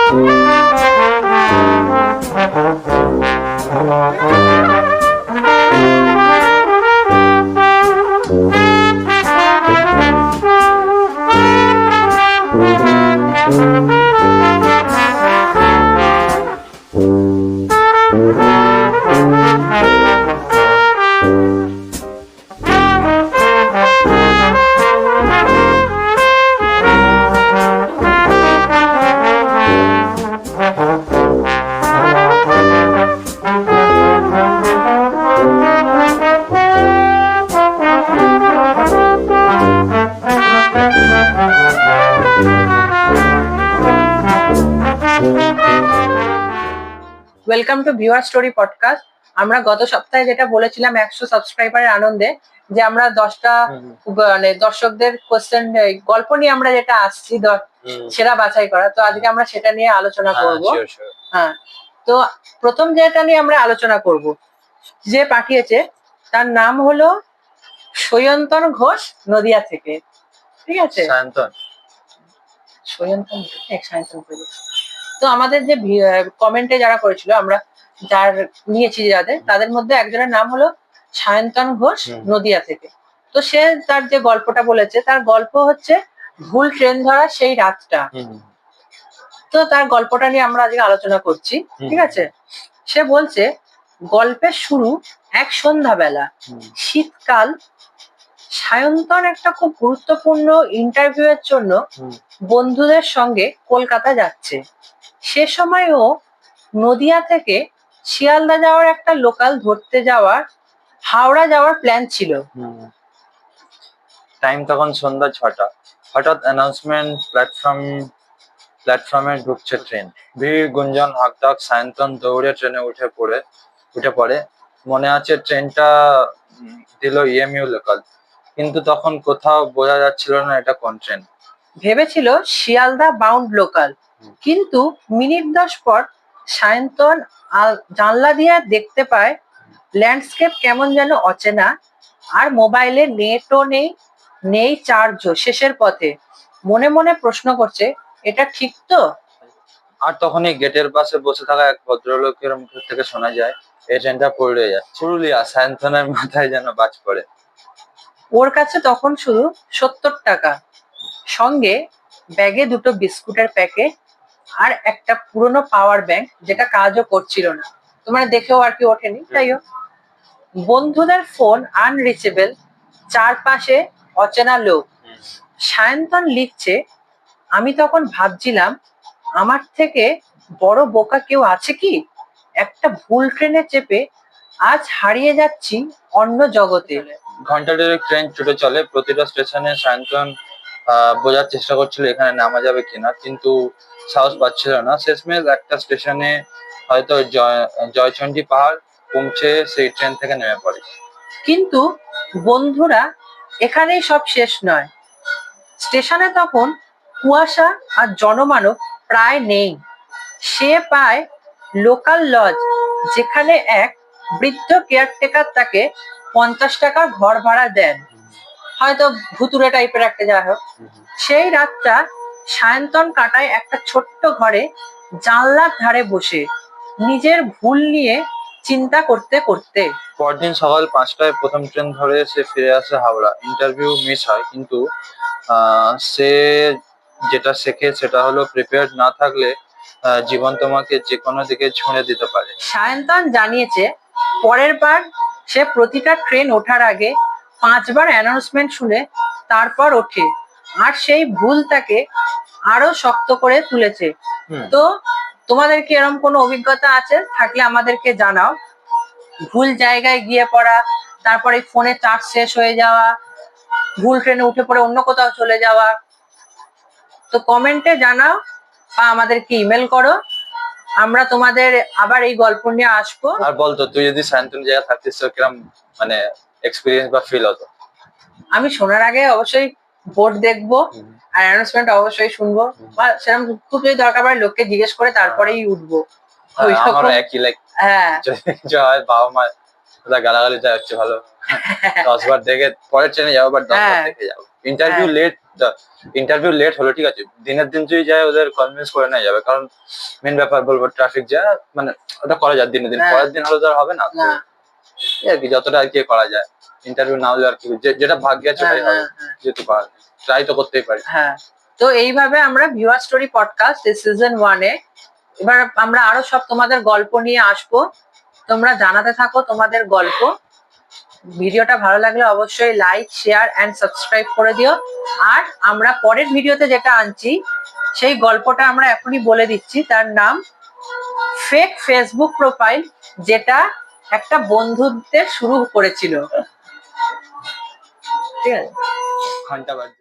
Welcome to viewer story podcast. আমরা গত সপ্তাহে যেটা বলেছিলাম 100 সাবস্ক্রাইবারের আনন্দে যে আমরা 10টা মানে দর্শকদের কোশ্চেন গল্প নিয়ে আমরা যেটা আসছি সেরা বাছাই করা, তো আজকে আমরা সেটা নিয়ে আলোচনা করব। হ্যাঁ, তো প্রথম যেটা নিয়ে আমরা আলোচনা করব, যে পাঠিয়েছে তার নাম হলো সৈয়ন্তন ঘোষ, নদিয়া থেকে। ঠিক আছে, সৈয়ন্তন তো আমাদের যে কমেন্টে যারা করেছিল, আমরা যার নিয়েছি তাদের মধ্যে একজনের নাম হলো সায়ন্তন ঘোষ, নদিয়া থেকে। তো সে তার যে গল্পটা বলেছে, তার গল্প হচ্ছে ভুল ট্রেন ধরা সেই রাতটা। তো তার গল্পটা নিয়ে আমরা আজকে আলোচনা করছি। ঠিক আছে, সে বলছে গল্পের শুরু এক সন্ধ্যাবেলা, শীতকাল। সায়ন্তন একটা খুব গুরুত্বপূর্ণ ইন্টারভিউ এর জন্য বন্ধুদের সঙ্গে কলকাতা যাচ্ছে। সে সময় ও নদিয়া থেকে শিয়ালদা যাওয়ার একটা লোকাল ধরতে যাওয়ার হাওড়া যাওয়ার প্ল্যান ছিল। টাইম তখন সন্ধ্যা 6টা। হঠাৎ অ্যানাউন্সমেন্ট, প্ল্যাটফর্মে ঢুকছে ট্রেন। ভিড়, গুঞ্জন, হাকডাক। সায়ন্তন দৌড়ে ট্রেনে উঠে পড়ে। মনে আছে ট্রেনটা দিল ইএমইউ লোকাল, কিন্তু তখন কোথাও বোঝা যাচ্ছিল না এটা কোন ট্রেন। ভেবেছিল শিয়ালদা বাউন্ড লোকাল, কিন্তু মিনিট 10 পর সায়ন্তন জানলা দিয়ে দেখতে পায় ল্যান্ডস্কেপ কেমন যেন অচেনা, আর মোবাইলে নেটও নেই চার্জও শেষের পথে। মনে মনে প্রশ্ন করছে, এটা ঠিক তো? আর তখনই গেটের পাশে বসে থাকা এক ভদ্রলোকের মুখ থেকে শোনা যায়, এই ট্রেনটা পড়ে যায় পুরুলিয়া। সায়ন্তনের মাথায় যেন বাজ পড়ে। ওর কাছে তখন শুধু 70 টাকা, সঙ্গে ব্যাগে 2টো বিস্কুটের প্যাকেট আর একটা পুরনো পাওয়ার ব্যাংক, যেটা কাজও করছিল না। তোমার দেখেও আর কি ওঠেনি। তাই হোক, বন্ধুদের ফোন আনরিচেবল, চারপাশে অচেনা লোক। সায়ন্তন লিখছে, আমি তখন ভাবছিলাম আমার থেকে বড় বোকা কেউ আছে কি? একটা ভুল ট্রেনে চেপে আজ হারিয়ে যাচ্ছি অন্য জগতে। ঘন্টা দেড়েক ট্রেন ছুটে চলে। প্রতিটা স্টেশনে সায়ন্তন বোঝার চেষ্টা করছিল এখানে নামা যাবে কিনা, কিন্তু সাহস পাচ্ছিল না। শেষমেশ একটা স্টেশনে, হয়তো জয়চন্ডী পাহাড়, পৌঁছে সেই ট্রেন থেকে নেমে পড়ে। কিন্তু বন্ধুরা, এখানেই সব শেষ নয়। স্টেশনে তখন কুয়াশা আর জনমানব প্রায় নেই। সে পায় লোকাল লজ, যেখানে এক বৃদ্ধ কেয়ারটেকার তাকে 50 টাকার ঘর ভাড়া দেন, হয়তো ভুতুরে টাইপের একটা। যা হোক, সেই রাতটা সায়ন্তন কাটায় একটা ছোট্ট ঘরে, জানলার ধারে বসে নিজের ভুল নিয়ে চিন্তা করতে করতে। পরদিন সকাল 5টায় প্রথম ট্রেন ধরে সে ফিরে আসে হাওড়া। ইন্টারভিউ মিস হয়, কিন্তু সে যেটা শেখে সেটা হলো, প্রিপেয়ার্ড না থাকলে জীবন তোমাকে যে কোনো দিকে ছুঁড়ে দিতে পারে। সায়ন্তন জানিয়েছে পরের বার সে প্রতিটা ট্রেন ওঠার আগে 5 বার অ্যানাউন্সমেন্ট শুনে তারপর ওঠে, আর সেই ভুল তাকে আরো শক্ত করে তুলেছে। তো তোমাদের কি এরকম কোনো অভিজ্ঞতা আছে? থাকলে আমাদেরকে জানাও। ভুল জায়গায় গিয়ে পড়া, তারপরে ফোনে চার্জ শেষ হয়ে যাওয়া, ভুল ট্রেনে উঠে পড়ে অন্য কোথাও চলে যাওয়া, তো কমেন্টে জানাও বা আমাদেরকে ইমেল করো। আমরা তোমাদের আবার এই গল্প নিয়ে আসবো। আর বলতো, তুই যদি সায়ন্তন জায়গা থাকতিস তো কিরকম মানে এক্সপিরিয়েন্স বা ফিল হতো? আমি শোনার আগে অবশ্যই বোর্ড দেখবো আর অ্যানাউন্সমেন্ট অবশ্যই শুনবো, বা সেরকম খুব যদি দরকার পড়ে লোককে জিজ্ঞেস করে তারপরেই উঠবো। আমারও একই, লাইক হ্যাঁ, হয় বাবা মা গালাগালি যা হচ্ছে ভালো, 10 বার দেখে পরের ট্রেনে যাবো, বাট 10 বার দেখে যাবো। ইন্টারভিউ লেট একটা ইন্টারভিউ লেট হলো, ঠিক আছে, দিনের দিন যদি যায় ওদের কনভিন্স করে নেওয়া যাবে, কারণ মেন ব্যাপার বলবো ট্রাফিক জ্যাম, মানে ওটা করা যায় দিনের দিন, হ্যাঁ। পরের দিন হলে তো আর হবে না, তো না। এই আর কি যতটা আর কি করা যায়, ইন্টারভিউ না হলে আর কি যেটা ভাগ্যে আছে হ্যাঁ, সেটাই হবে, হ্যাঁ, হ্যাঁ। যেহেতু ট্রাই তো করতেই পারি। হ্যাঁ, তো এইভাবে আমরা ভিউয়ার স্টোরি পডকাস্ট সিজন 1-এ এবার আমরা আরো সব তোমাদের গল্প নিয়ে আসবো। তোমরা জানাতে থাকো তোমাদের গল্প। ভিডিওটা ভালো লাগলে অবশ্যই লাইক, শেয়ার এন্ড সাবস্ক্রাইব করে দিও। আর আমরা পরের ভিডিওতে যেটা আনছি সেই গল্পটা আমরা এখনই বলে দিচ্ছি, তার নাম ফেক ফেসবুক প্রোফাইল, যেটা একটা বন্ধুত্বের শুরু করেছিল। ঠিক আছে। ঘন্টা বাজছে।